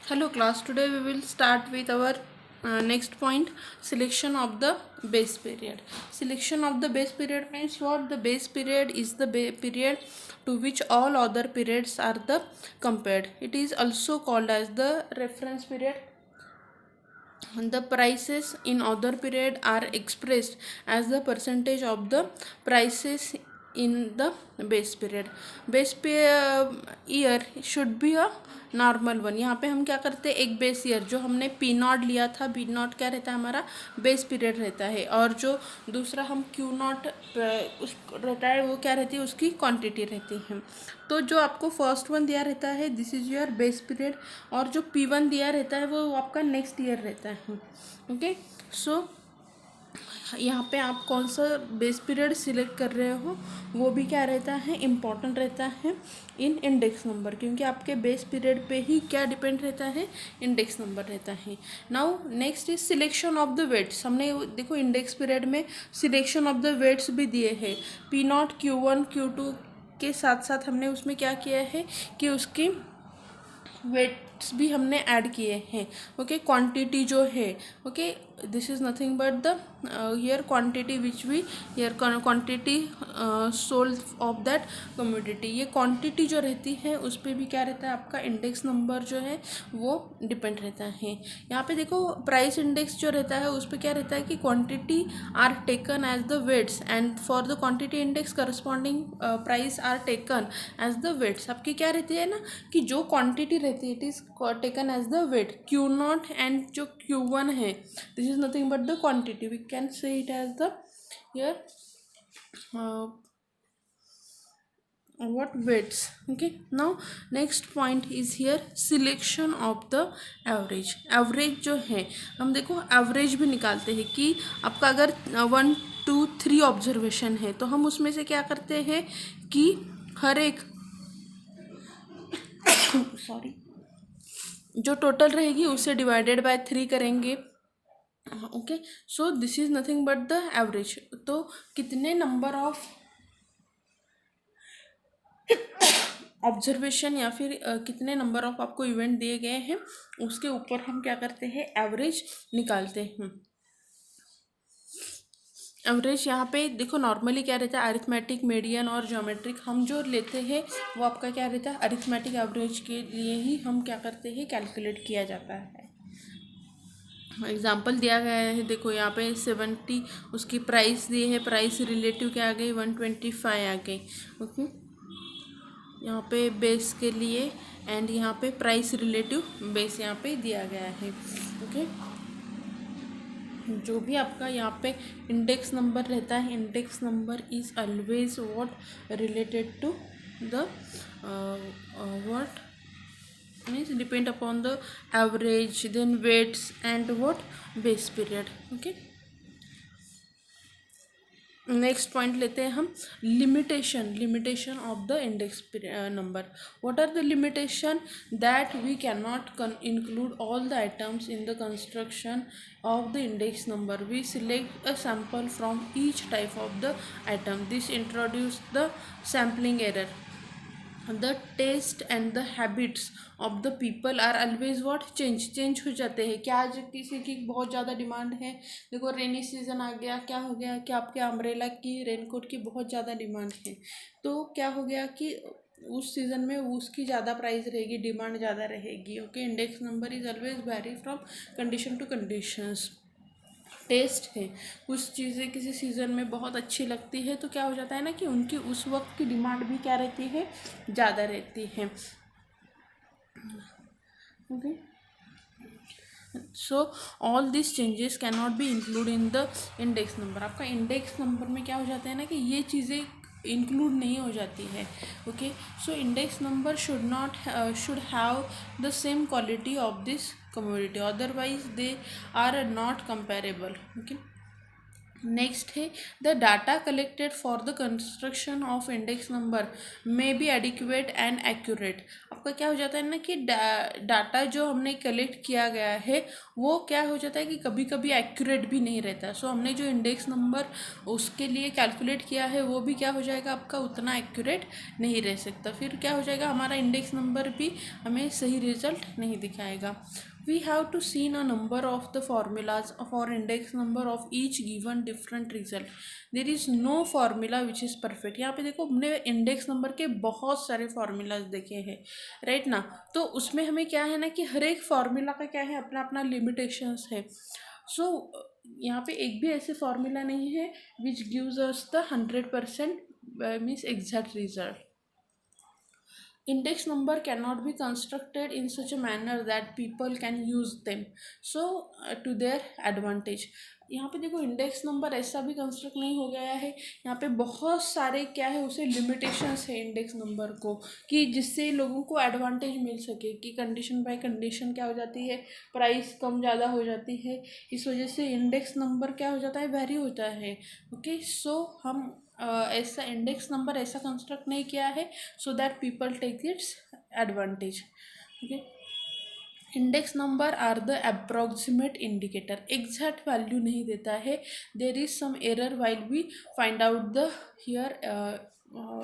Hello class, today we will start with our next point, selection of the base period. Selection of the base period means what? The base period is the period to which all other periods are the compared. It is also called as the reference period. The prices in other period are expressed as the percentage of the prices in the base period. Base year should be a normal one. यहाँ पे हम क्या करते हैं, एक base year जो हमने P not लिया था, बी नॉट क्या रहता है हमारा बेस पीरियड रहता है, और जो दूसरा हम क्यू नॉट उस रहता है वो क्या रहती है, उसकी क्वांटिटी रहती है. तो जो आपको फर्स्ट वन दिया रहता है this is your base period, और जो पी वन दिया रहता है वो आपका नेक्स्ट ईयर रहता है. ओके, सो यहाँ पे आप कौन सा बेस पीरियड सिलेक्ट कर रहे हो वो भी क्या रहता है, इम्पॉर्टेंट रहता है इन इंडेक्स नंबर, क्योंकि आपके बेस पीरियड पे ही क्या डिपेंड रहता है, इंडेक्स नंबर रहता है. Now next is selection of the weights. हमने देखो इंडेक्स पीरियड में सिलेक्शन ऑफ द वेट्स भी दिए हैं. P naught Q one Q two के साथ साथ हमने उसमें क्या किया है कि उसकी वेट्स भी हमने ऐड किए हैं. ओके, क्वांटिटी जो है, okay, this is nothing but the here quantity which we here quantity sold of that commodity. ये क्वांटिटी जो रहती है उस पर भी क्या रहता है, आपका इंडेक्स नंबर जो है वो डिपेंड रहता है. यहाँ पे देखो प्राइस इंडेक्स जो रहता है उस पर क्या रहता है कि quantity are taken as the weights, and for the quantity index corresponding price are taken as the weights. आपकी क्या रहती है ना कि जो क्वांटिटी रहती है it is taken as the weight. Q naught and जो क्यू वन है this is nothing but the quantity. We can say it as the here what weights. Okay, now next point is here selection of the average. Average जो है हम देखो average भी निकालते हैं कि आपका अगर 1 2 3 ऑब्जर्वेशन है तो हम उसमें से क्या करते हैं कि हर एक सॉरी जो टोटल रहेगी उसे डिवाइडेड बाय 3 करेंगे. Okay, so this is nothing but the average. तो कितने नंबर ऑफ ऑब्जर्वेशन या फिर कितने नंबर ऑफ आपको इवेंट दिए गए हैं उसके ऊपर हम क्या करते हैं, एवरेज निकालते हैं. एवरेज यहाँ पे देखो नॉर्मली क्या रहता है, अरिथमेटिक, मीडियन और ज्योमेट्रिक हम जो लेते हैं वो आपका क्या रहता है, अरिथमेटिक एवरेज के लिए ही हम क्या करते हैं, कैलकुलेट किया जाता है. एग्जाम्पल दिया गया है, देखो यहाँ पे 70 उसकी प्राइस दी है, प्राइस रिलेटिव क्या आ गई 125 आ गई. ओके, यहाँ पे बेस के लिए एंड यहाँ पे प्राइस रिलेटिव बेस यहाँ पे दिया गया है. ओके, जो भी आपका यहाँ पे इंडेक्स नंबर रहता है, index number is always what related to the what means depend upon the average, then weights and what base period. Okay, next point लेते हैं हम, limitation of the index number. What are the limitation, that we can not include all the items in the construction of the index number. We select a sample from each type of the item. This introduce the sampling error. The taste and the habits of the people are always what change हो जाते हैं. क्या आज किसी की बहुत ज़्यादा demand है, देखो रेनी सीज़न आ गया, क्या हो गया कि आपके अम्ब्रेला की, रेनकोट की बहुत ज़्यादा डिमांड है. तो क्या हो गया कि उस सीज़न में उसकी ज़्यादा प्राइस रहेगी, डिमांड ज़्यादा रहेगी. Okay, index number is always very from condition to conditions. Test है, कुछ चीज़ें किसी सीज़न में बहुत अच्छी लगती है तो क्या हो जाता है ना कि उनकी उस वक्त की डिमांड भी क्या रहती है, ज़्यादा रहती है. Okay, so all this changes can not be include in the index number. आपका इंडेक्स नंबर में क्या हो जाता है ना कि ये चीज़ें इंक्लूड नहीं हो जाती है. Okay, so index number should have the same quality of this commodity, otherwise they are not comparable. Okay, next है the data collected for the construction of index number may be adequate and accurate. आपका क्या हो जाता है ना कि data जो हमने कलेक्ट किया गया है वो क्या हो जाता है कि कभी कभी एक्यूरेट भी नहीं रहता। सो हमने जो इंडेक्स नंबर उसके लिए कैलकुलेट किया है वो भी क्या हो जाएगा आपका उतना एक्यूरेट नहीं रह सकता। फिर क्या हो जाएगा हमारा इंडेक्स नंबर भी हमें सही रिजल्ट नहीं दिखाएगा। We have to see a number of the formulas for index number of each given different result. There is no formula which is perfect। यहाँ पे देखो हमने इंडेक्स नंबर के बहुत सारे फार्मूलाज देखे हैं, राइट ना। तो उसमें हमें क्या है ना कि हर एक फार्मूला का क्या है अपना अपना लिमिटेशंस है। सो यहाँ पे एक भी ऐसे फार्मूला नहीं है which gives us the 100% means exact result. Index number cannot be constructed in such a manner that people can use them so to their advantage। यहाँ पे देखो इंडेक्स नंबर ऐसा भी कंस्ट्रक्ट नहीं हो गया है। यहाँ पे बहुत सारे क्या है उसे लिमिटेशंस है इंडेक्स नंबर को कि जिससे लोगों को एडवांटेज मिल सके कि कंडीशन बाय कंडीशन क्या हो जाती है प्राइस कम ज़्यादा हो जाती है। इस वजह से इंडेक्स नंबर क्या हो जाता है वेरी होता है। ओके सो हम ऐसा इंडेक्स नंबर ऐसा कंस्ट्रक्ट नहीं किया है so that people take its advantage. Okay index number are the approximate indicator, exact value नहीं देता है। There is some error while we find out the here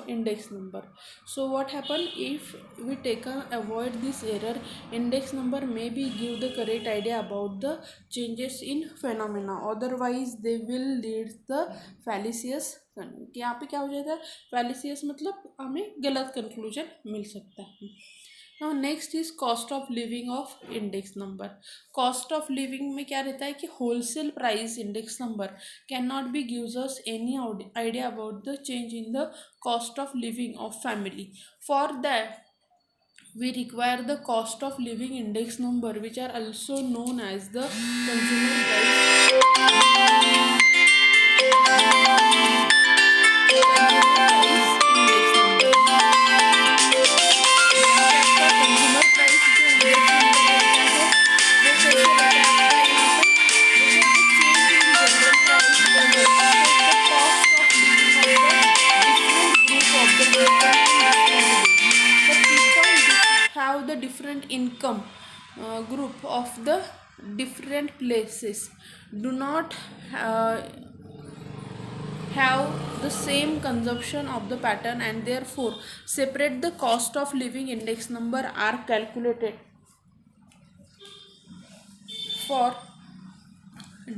index number। So what happen if we take avoid this error, index number maybe give the correct idea about the changes in phenomena, otherwise they will lead the fallacious। यहाँ पे क्या हो जाता है fallacious मतलब हमें गलत conclusion मिल सकता है। Now next is cost of living of index number. Cost of living में क्या रहता है कि wholesale price index number can not be gives us any idea about the change in the cost of living of family. For that we require the cost of living index number which are also known as the consumer have the different income group of the different places do not have the same consumption of the pattern and therefore separate the cost of living index number are calculated for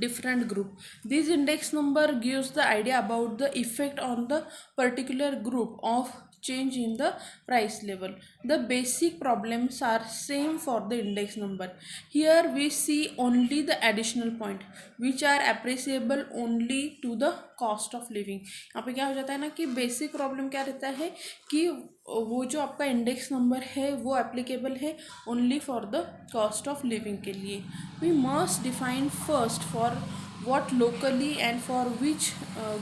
different group। This index number gives the idea about the effect on the particular group of change in the price level। The basic problems are same for the index number। Here we see only the additional point which are appreciable only to the cost of living। यहाँ पे क्या हो जाता है ना कि basic problem क्या रहता है कि वो जो आपका इंडेक्स नंबर है वो एप्लीकेबल है only for the cost of living के लिए। We must define first for what locally and for which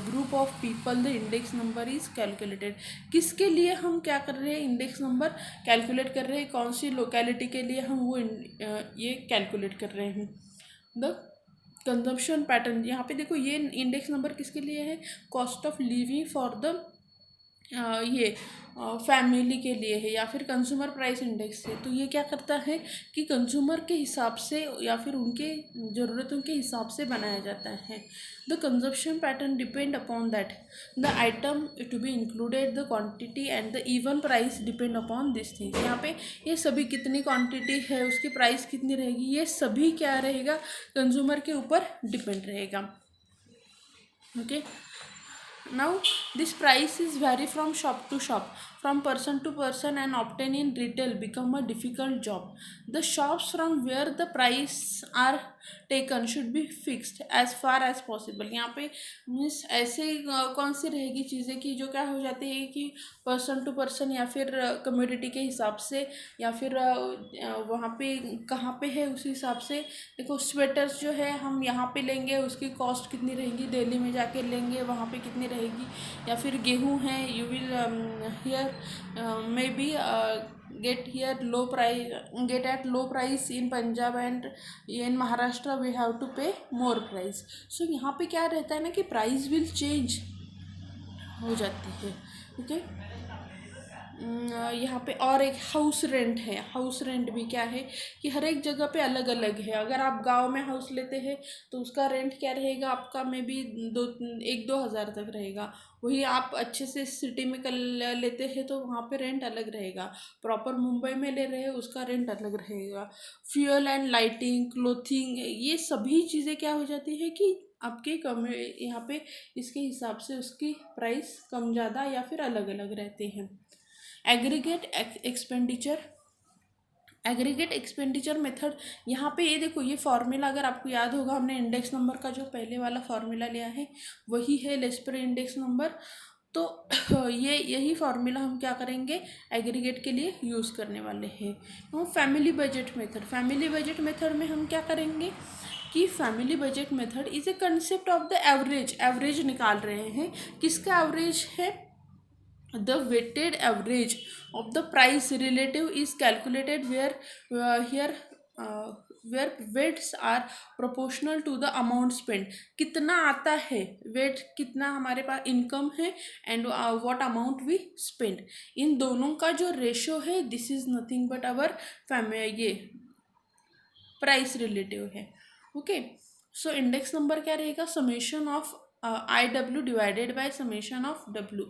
group of people the index number is calculated। किसके लिए हम क्या कर रहे हैं इंडेक्स नंबर कैलकुलेट कर रहे हैं, कौन सी लोकेलिटी के लिए हम वो ये कैलकुलेट कर रहे हैं। द कंजम्पशन पैटर्न, यहाँ पे देखो ये इंडेक्स नंबर किसके लिए है cost of living for the ये फैमिली के लिए है या फिर कंज्यूमर प्राइस इंडेक्स है। तो ये क्या करता है कि कंज्यूमर के हिसाब से या फिर उनके ज़रूरतों के हिसाब से बनाया जाता है। The consumption pattern depend upon that the item to be included the quantity and the even price depend upon this thing. यहाँ पे ये सभी कितनी क्वांटिटी है उसकी प्राइस कितनी रहेगी ये सभी क्या रहेगा कंज्यूमर के ऊपर डिपेंड रहेगा। Okay now this price is vary from shop to shop, from person to person, and obtain in retail become a difficult job। The shops from where the price are taken should be fixed as far as possible। यहाँ पे means ऐसे कौन सी रहेगी चीज़ें कि जो क्या हो जाती है कि पर्सन टू पर्सन या फिर कम्युनिटी के हिसाब से या फिर वहाँ पे कहाँ पे है उस हिसाब से। देखो स्वेटर्स जो है हम यहाँ पे लेंगे उसकी कॉस्ट कितनी रहेगी, दिल्ली में जाके लेंगे वहाँ पे कितनी रहेगी, या फिर गेहूँ है you will hear maybe get here low price, get at low price in Punjab and in Maharashtra we have to pay more price. So यहाँ पे क्या रहता है ना कि price will change हो जाती है. ओके. यहाँ पे और एक हाउस रेंट है. हाउस रेंट भी क्या है कि हर एक जगह पे अलग अलग है. अगर आप गांव में हाउस लेते हैं तो उसका रेंट क्या रहेगा आपका, में भी 1-2 हज़ार तक रहेगा. वही आप अच्छे से सिटी में कर लेते हैं तो वहाँ पे रेंट अलग रहेगा. प्रॉपर मुंबई में ले रहे हैं उसका रेंट अलग रहेगा. फ्यूल एंड लाइटिंग, क्लोथिंग, ये सभी चीज़ें क्या हो जाती है कि आपके कम यहाँ पे इसके हिसाब से उसकी प्राइस कम ज़्यादा या फिर अलग अलग रहते हैं. Aggregate expenditure. Aggregate expenditure method, यहाँ पे ये देखो, ये फॉर्मूला अगर आपको याद होगा, हमने इंडेक्स नंबर का जो पहले वाला फॉर्मूला लिया है वही है लेस्प्रे इंडेक्स नंबर. तो यही फार्मूला हम क्या करेंगे एग्रीगेट के लिए यूज़ करने वाले हैं. Family budget method. Family budget method में हम क्या करेंगे कि family budget method is a concept of the average. Average निकाल रहे हैं. किसका एवरेज है? The weighted average of the price relative is calculated where weights are proportional to the amount spent. कितना आता है weight, कितना हमारे पास इनकम है and what amount we spend. इन दोनों का जो रेशो है this is nothing but our ये प्राइस रिलेटिव है. ओके. सो इंडेक्स नंबर क्या रहेगा? Summation of IW divided by summation of W.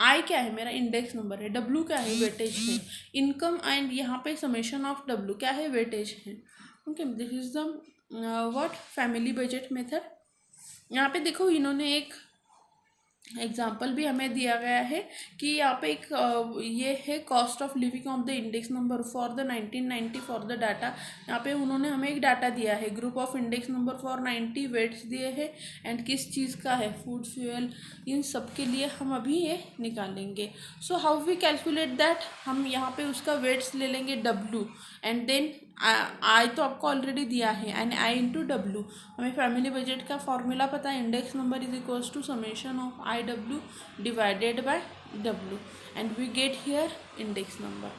I क्या है? मेरा इंडेक्स नंबर है. W क्या है? वेटेज है. इनकम एंड यहाँ पे समेशन ऑफ W क्या है? वेटेज है. Okay. This is the what family budget method. यहाँ पे देखो इन्होंने एक एग्जाम्पल भी हमें दिया गया है कि यहाँ पे एक ये है cost of living of the index number for the 1990 for the data. यहाँ पे उन्होंने हमें एक डाटा दिया है. Group of index number for 90 weights दिए हैं एंड किस चीज़ का है? फूड, फ्यूल, इन सब के लिए हम अभी ये निकालेंगे. So how we calculate that? हम यहाँ पे उसका वेट्स ले लेंगे W एंड देन आई तो आपको ऑलरेडी दिया है एंड I इंटू W. हमें फैमिली बजट का फॉर्मूला पता है. Index number is equals to summation of IW divided by W and we get here index number.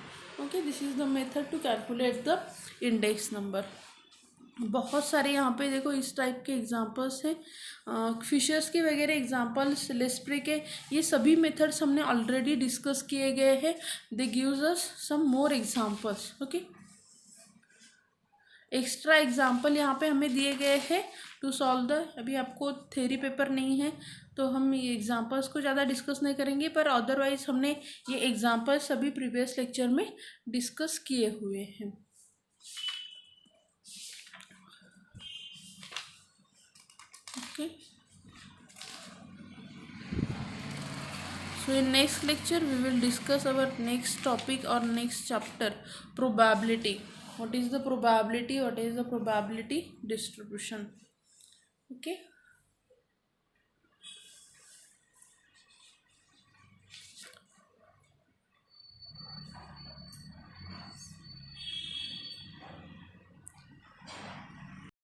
Okay. This is the method to calculate the index number. बहुत सारे यहाँ पे देखो इस टाइप के एग्जांपल्स हैं. फिशर्स के वगैरह एग्जांपल्स, लेस्प्रे के, ये सभी मेथड्स हमने ऑलरेडी डिस्कस किए गए हैं. They gives us some more examples. Okay. Extra example यहाँ पे हमें दिए गए हैं टू सॉल्व द. अभी आपको थ्योरी पेपर नहीं है तो हम ये एग्जाम्पल्स को ज़्यादा डिस्कस नहीं करेंगे, पर अदरवाइज हमने ये एग्जाम्पल्स सभी प्रीवियस लेक्चर में डिस्कस किए हुए हैं. Okay. So in next lecture we will discuss our next topic or next chapter, probability. What is the probability? What is the probability distribution? Okay.